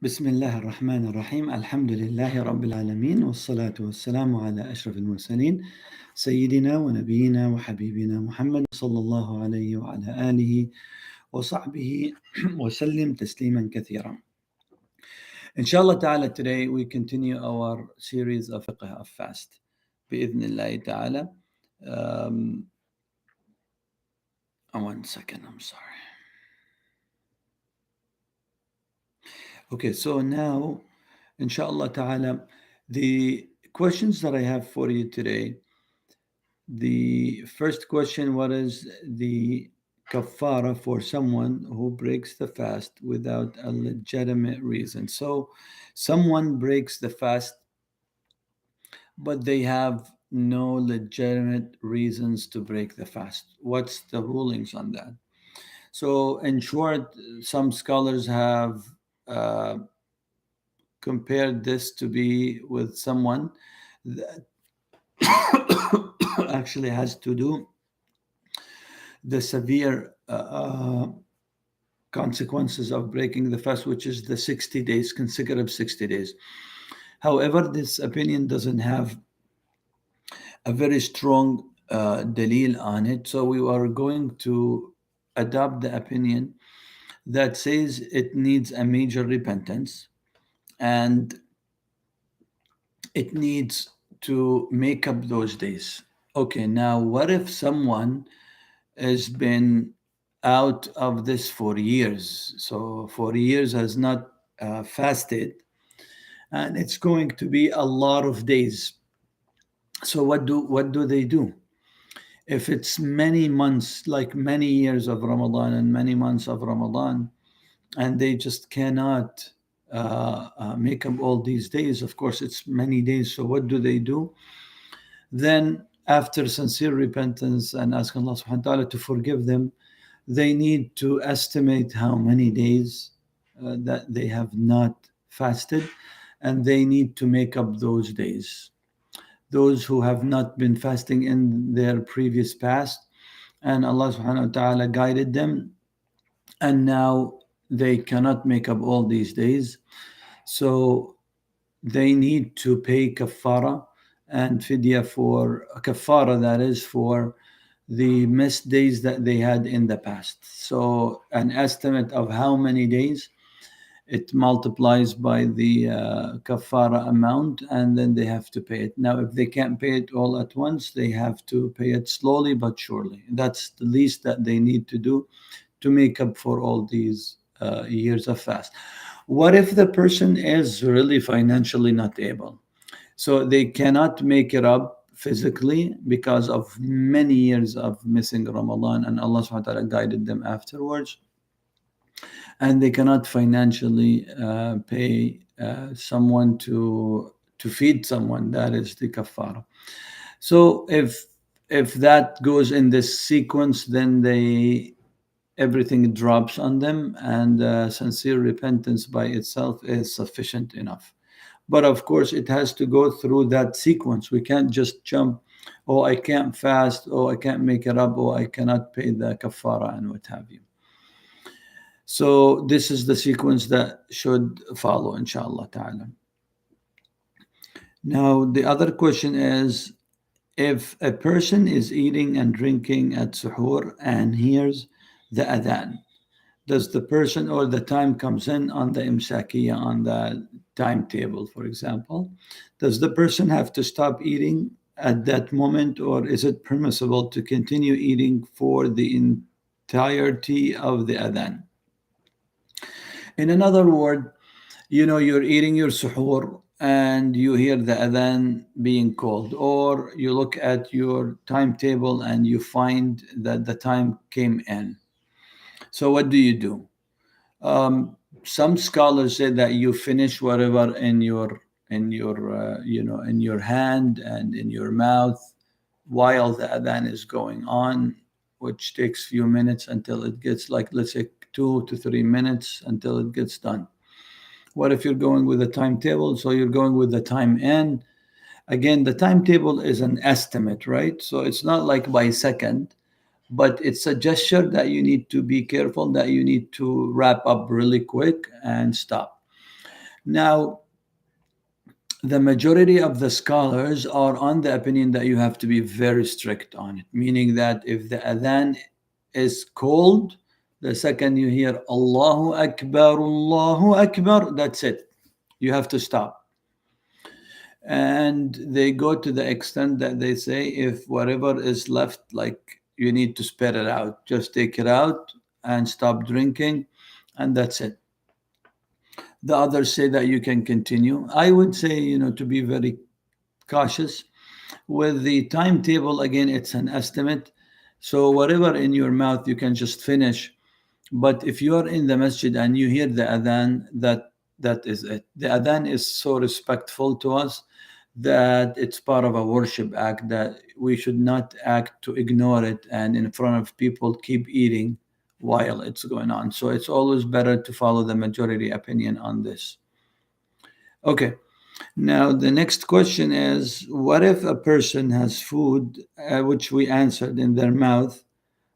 بسم الله الرحمن الرحيم الحمد لله رب العالمين والصلاة والسلام على أشرف المرسلين سيدنا ونبينا وحبيبنا محمد صلى الله عليه وعلى آله وصحبه وسلم تسليما كثيرا. Inshallah ta'ala, today we continue our series of fiqh of fast. بإذن الله ta'ala. One second, I'm sorry. Okay, so now, inshallah ta'ala, the questions that I have for you today. The first question: what is the kafara for someone who breaks the fast without a legitimate reason? So, someone breaks the fast, but they have no legitimate reasons to break the fast. What's the rulings on that? So, in short, some scholars have uh, compared this to be with someone that actually has to do the severe consequences of breaking the fast, which is the 60 days, consecutive 60 days. However, this opinion doesn't have a very strong dalil on it, so we are going to adopt the opinion that says it needs a major repentance and it needs to make up those days. Okay, now what if someone has been out of this for years? So for years has not fasted, and it's going to be a lot of days. So what do they do? If it's many months, like many years of Ramadan and many months of Ramadan, and they just cannot make up all these days, of course it's many days. So what do? Then after sincere repentance and ask Allah subhanahu wa ta'ala to forgive them, they need to estimate how many days that they have not fasted, and they need to make up those days. Those who have not been fasting in their previous past, and Allah subhanahu wa ta'ala guided them, and now they cannot make up all these days. So they need to pay kafara and fidya, for kafara, that is for the missed days that they had in the past. So an estimate of how many days, it multiplies by the kafara amount, and then they have to pay it. Now, if they can't pay it all at once, they have to pay it slowly but surely. That's the least that they need to do to make up for all these years of fast. What if the person is really financially not able? So they cannot make it up physically because of many years of missing Ramadan, and Allah subhanahu wa ta'ala guided them afterwards. And they cannot financially pay someone to feed someone. That is the kafara. So if that goes in this sequence, then everything drops on them, and sincere repentance by itself is sufficient enough. But of course, it has to go through that sequence. We can't just jump, oh, I can't fast, oh, I can't make it up, oh, I cannot pay the kafara, and what have you. So this is the sequence that should follow, inshallah ta'ala. Now, the other question is, if a person is eating and drinking at suhoor and hears the adhan, does the person, or the time comes in on the imsakiyah, on the timetable, for example, does the person have to stop eating at that moment, or is it permissible to continue eating for the entirety of the adhan? In another word, you're eating your suhoor and you hear the adhan being called, or you look at your timetable and you find that the time came in. So what do? Some scholars say that you finish whatever in your in your hand and in your mouth while the adhan is going on, which takes few minutes until it gets, like, let's say 2 to 3 minutes until it gets done. What if you're going with a timetable? So you're going with the time in. Again, the timetable is an estimate, right? So it's not like by second, but it's a gesture that you need to be careful, that you need to wrap up really quick and stop. Now, the majority of the scholars are on the opinion that you have to be very strict on it, meaning that if the adhan is called, the second you hear Allahu Akbar, that's it. You have to stop. And they go to the extent that they say if whatever is left, like you need to spit it out, just take it out and stop drinking, and that's it. The others say that you can continue. I would say, to be very cautious with the timetable. Again, it's an estimate. So whatever in your mouth, you can just finish. But if you are in the masjid and you hear the adhan, that is it. The adhan is so respectful to us that it's part of a worship act that we should not act to ignore it and in front of people keep eating while it's going on. So it's always better to follow the majority opinion on this. Okay. Now, the next question is, what if a person has food, which we answered, in their mouth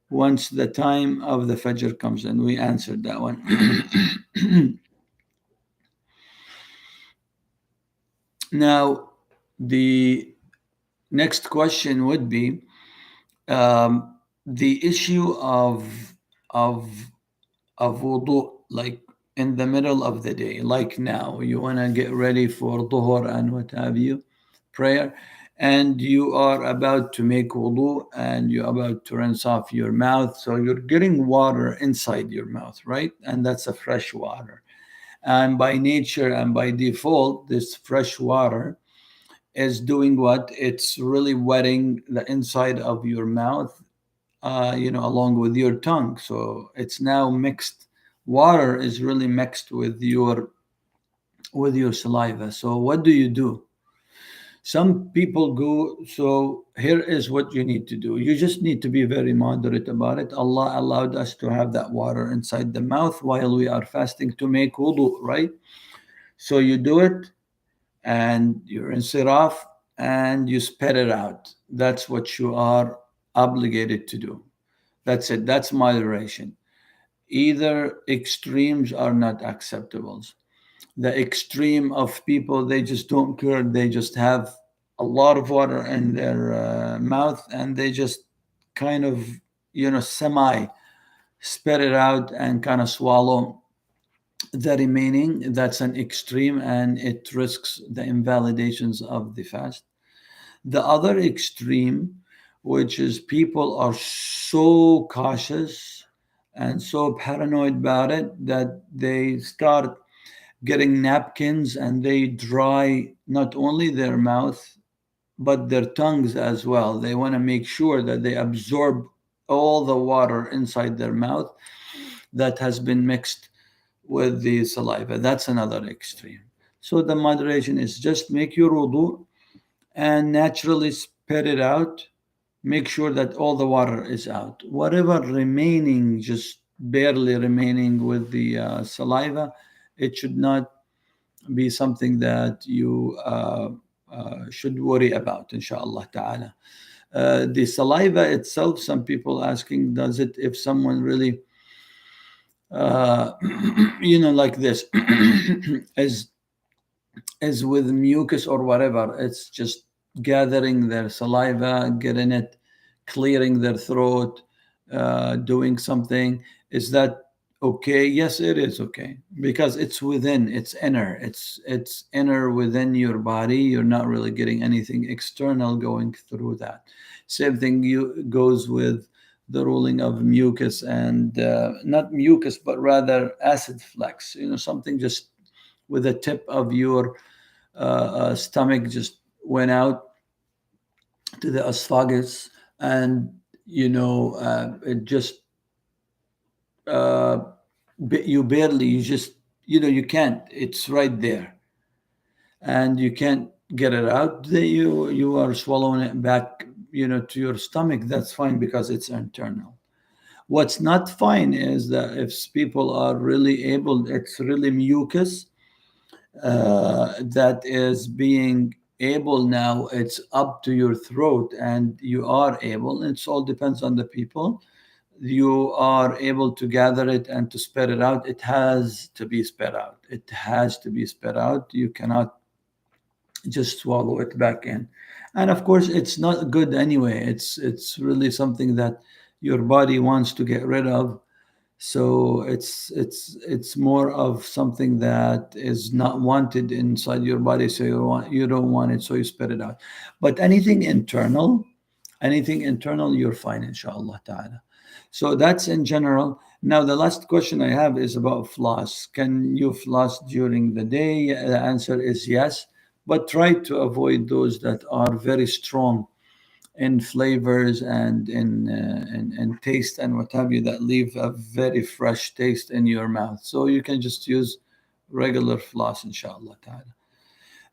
once the time of the Fajr comes in? We answered that one. Now, the next question would be the issue of of wudu, like in the middle of the day, like now, you want to get ready for dhuhr and what have you, prayer, and you are about to make wudu and you're about to rinse off your mouth. So you're getting water inside your mouth, right? And that's a fresh water. And by nature and by default, this fresh water is doing what? It's really wetting the inside of your mouth, along with your tongue. So it's now mixed. Water is really mixed with your saliva. So what do you do? Some people go, so here is what you need to do. You just need to be very moderate about it. Allah allowed us to have that water inside the mouth while we are fasting to make wudu, right? So you do it and you rinse it off and you spit it out. That's what you are obligated to do. That's it. That's moderation. Either extremes are not acceptable. The extreme of people, they just don't care. They just have a lot of water in their mouth and they just kind of, semi spit it out and kind of swallow the remaining. That's an extreme and it risks the invalidations of the fast. The other extreme, which is people are so cautious and so paranoid about it that they start getting napkins and they dry not only their mouth but their tongues as well. They want to make sure that they absorb all the water inside their mouth that has been mixed with the saliva. That's another extreme. So the moderation is just make your wudu and naturally spit it out. Make sure that all the water is out. Whatever remaining, just barely remaining with the saliva, it should not be something that you should worry about, inshallah ta'ala. The saliva itself, some people asking, does it, if someone really, uh, like this, is with mucus or whatever, it's just gathering their saliva, getting it, clearing their throat, doing something. Is that okay? Yes, it is okay because it's within, it's inner, it's inner within your body. You're not really getting anything external going through that. Same thing goes with the ruling of mucus and not mucus, but rather acid flex. Something just with the tip of your stomach just went out to the esophagus, and it just uh, you barely, you just, you can't. It's right there, and you can't get it out. You are swallowing it back, to your stomach. That's fine because it's internal. What's not fine is that if people are really able, it's really mucus that is being able now, it's up to your throat and you are able, it all depends on the people, you are able to gather it and to spread it out, it has to be spread out. It has to be spread out. You cannot just swallow it back in. And of course, it's not good anyway. It's really something that your body wants to get rid of. So it's more of something that is not wanted inside your body. So you don't want it, so you spit it out. But anything internal, you're fine, inshallah ta'ala. So that's in general. Now, the last question I have is about floss. Can you floss during the day? The answer is yes, but try to avoid those that are very strong in flavors and in taste and what have you, that leave a very fresh taste in your mouth. So you can just use regular floss, inshallah ta'ala.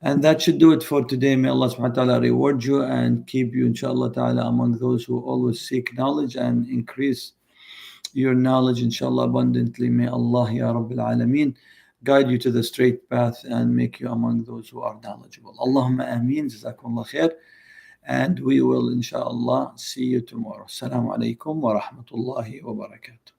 And that should do it for today. May Allah subhanahu wa ta'ala reward you and keep you, inshallah ta'ala, among those who always seek knowledge and increase your knowledge, inshallah, abundantly. May Allah, Ya Rabbil Alameen, guide you to the straight path and make you among those who are knowledgeable. Allahumma ameen. Jazakumullah khair. And we will, inshallah, see you tomorrow. Assalamu alaikum wa rahmatullahi wa barakatuh.